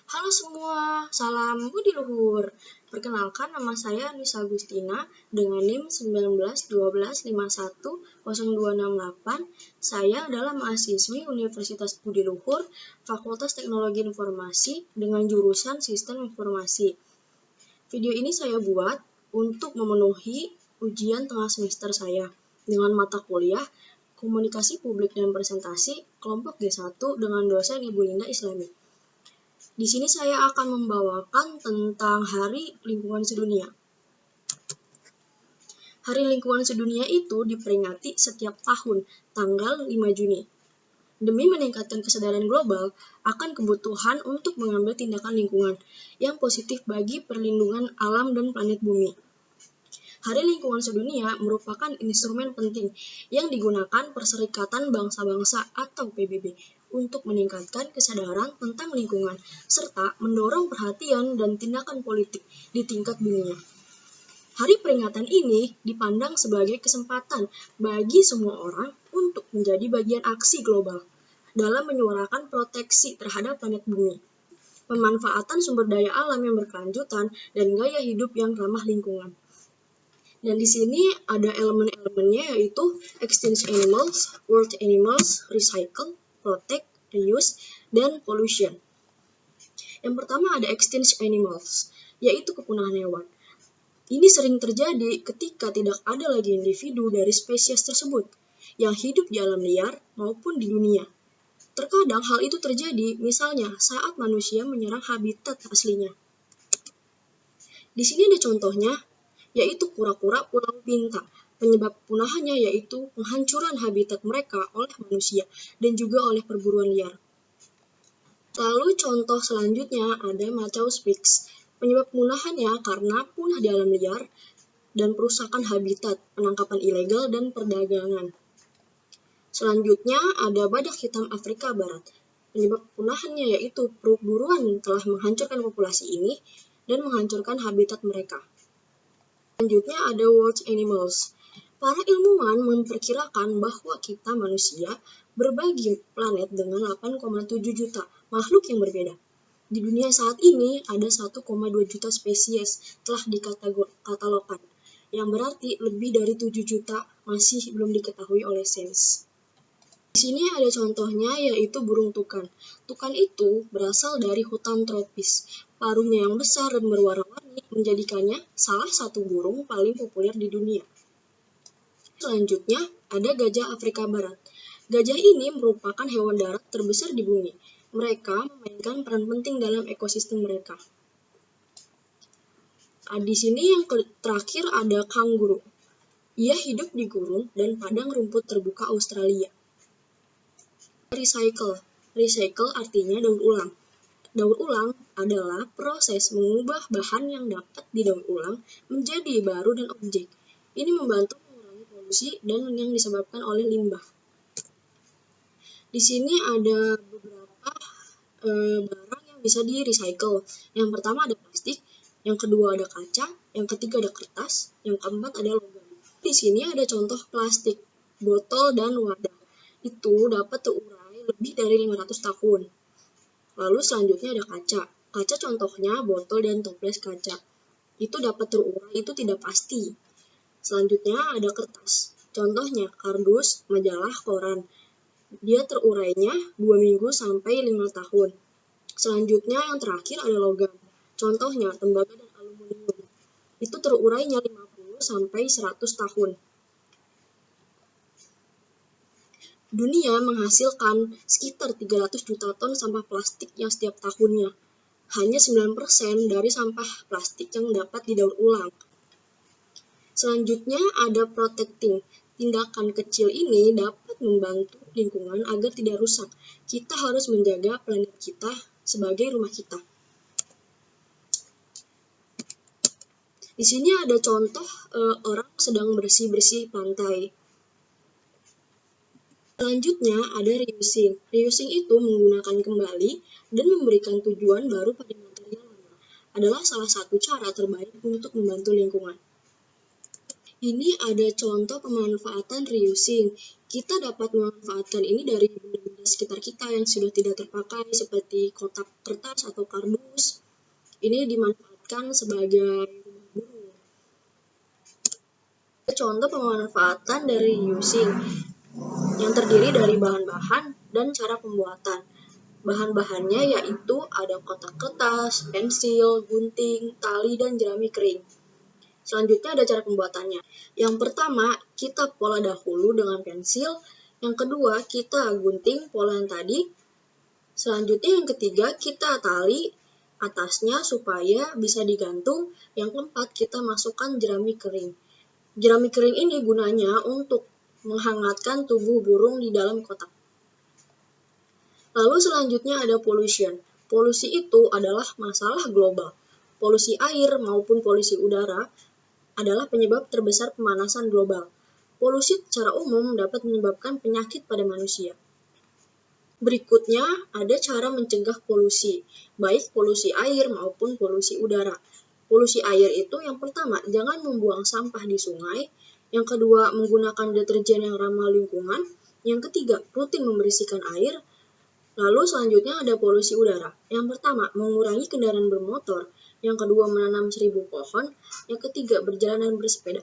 Halo semua, salam Budi Luhur. Perkenalkan, nama saya Nisa Agustina dengan NIM 1912510268. Saya adalah mahasiswi Universitas Budi Luhur, Fakultas Teknologi Informasi dengan jurusan Sistem Informasi. Video ini saya buat untuk memenuhi ujian tengah semester saya dengan mata kuliah Komunikasi Publik dan Presentasi kelompok G1 dengan dosen Ibu Linda Islami. Di sini saya akan membawakan tentang Hari Lingkungan Sedunia. Hari Lingkungan Sedunia itu diperingati setiap tahun, tanggal 5 Juni. Demi meningkatkan kesadaran global akan kebutuhan untuk mengambil tindakan lingkungan yang positif bagi perlindungan alam dan planet bumi. Hari Lingkungan Sedunia merupakan instrumen penting yang digunakan Perserikatan Bangsa-Bangsa atau PBB untuk meningkatkan kesadaran tentang lingkungan, serta mendorong perhatian dan tindakan politik di tingkat dunia. Hari peringatan ini dipandang sebagai kesempatan bagi semua orang untuk menjadi bagian aksi global dalam menyuarakan proteksi terhadap planet bumi, pemanfaatan sumber daya alam yang berkelanjutan, dan gaya hidup yang ramah lingkungan. Dan di sini ada elemen-elemennya yaitu extinct animals, world animals, recycle, protect, reuse, dan pollution. Yang pertama ada extinct animals, yaitu kepunahan hewan. Ini sering terjadi ketika tidak ada lagi individu dari spesies tersebut yang hidup di alam liar maupun di dunia. Terkadang hal itu terjadi misalnya saat manusia menyerang habitat aslinya. Di sini ada contohnya, yaitu kura-kura Pulau Bintan. Penyebab punahannya yaitu penghancuran habitat mereka oleh manusia dan juga oleh perburuan liar. Lalu contoh selanjutnya ada Macau Spix. Penyebab punahannya karena punah di alam liar dan perusakan habitat, penangkapan ilegal, dan perdagangan. Selanjutnya ada badak hitam Afrika Barat. Penyebab punahannya yaitu perburuan telah menghancurkan populasi ini dan menghancurkan habitat mereka. Selanjutnya ada world animals. Para ilmuwan memperkirakan bahwa kita manusia berbagi planet dengan 8,7 juta makhluk yang berbeda. Di dunia saat ini ada 1,2 juta spesies telah dikatalogkan, yang berarti lebih dari 7 juta masih belum diketahui oleh sains. Di sini ada contohnya yaitu burung tukan. Tukan itu berasal dari hutan tropis. Paruhnya yang besar dan berwarna-warni menjadikannya salah satu burung paling populer di dunia. Selanjutnya ada gajah Afrika Barat. Gajah ini merupakan hewan darat terbesar di bumi. Mereka memainkan peran penting dalam ekosistem mereka. Di sini yang terakhir ada kanguru. Ia hidup di gurun dan padang rumput terbuka Australia. Recycle. Recycle artinya daur ulang. Daur ulang adalah proses mengubah bahan yang dapat didaur ulang menjadi baru dan objek. Ini membantu mengurangi polusi dan yang disebabkan oleh limbah. Di sini ada beberapa barang yang bisa di-recycle. Yang pertama ada plastik, yang kedua ada kaca, yang ketiga ada kertas, yang keempat ada logam. Di sini ada contoh plastik, botol dan wadah. Itu dapat terurai lebih dari 500 tahun. Lalu selanjutnya ada kaca. Kaca contohnya botol dan toples kaca. Itu dapat terurai, itu tidak pasti. Selanjutnya ada kertas. Contohnya kardus, majalah, koran. Dia terurainya 2 minggu sampai 5 tahun. Selanjutnya yang terakhir ada logam. Contohnya tembaga dan aluminium. Itu terurainya 50 sampai 100 tahun. Dunia menghasilkan sekitar 300 juta ton sampah plastik yang setiap tahunnya. Hanya 9% dari sampah plastik yang dapat didaur ulang. Selanjutnya ada protecting. Tindakan kecil ini dapat membantu lingkungan agar tidak rusak. Kita harus menjaga planet kita sebagai rumah kita. Di sini ada contoh orang sedang bersih-bersih pantai. Selanjutnya ada reusing. Reusing itu menggunakan kembali dan memberikan tujuan baru pada material lama. Adalah salah satu cara terbaik untuk membantu lingkungan. Ini ada contoh pemanfaatan reusing. Kita dapat memanfaatkan ini dari benda-benda sekitar kita yang sudah tidak terpakai seperti kotak kertas atau kardus. Ini dimanfaatkan sebagai rumah burung. Contoh pemanfaatan dari reusing yang terdiri dari bahan-bahan dan cara pembuatan. Bahan-bahannya yaitu ada kotak kertas, pensil, gunting, tali, dan jerami kering. Selanjutnya ada cara pembuatannya. Yang pertama, kita pola dahulu dengan pensil. Yang kedua, kita gunting pola yang tadi. Selanjutnya yang ketiga, kita tali atasnya supaya bisa digantung. Yang keempat, kita masukkan jerami kering. Jerami kering ini gunanya untuk menghangatkan tubuh burung di dalam kotak. Lalu selanjutnya ada pollution. Polusi itu adalah masalah global. Polusi air maupun polusi udara adalah penyebab terbesar pemanasan global. Polusi secara umum dapat menyebabkan penyakit pada manusia. Berikutnya ada cara mencegah polusi, baik polusi air maupun polusi udara. Polusi air itu yang pertama, jangan membuang sampah di sungai. Yang kedua, menggunakan deterjen yang ramah lingkungan. Yang ketiga, rutin membersihkan air. Lalu selanjutnya ada polusi udara. Yang pertama, mengurangi kendaraan bermotor. Yang kedua, menanam 1000 pohon. Yang ketiga, berjalan dan bersepeda.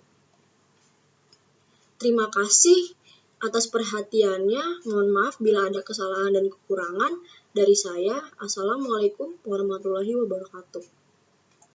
Terima kasih atas perhatiannya. Mohon maaf bila ada kesalahan dan kekurangan dari saya. Assalamualaikum warahmatullahi wabarakatuh.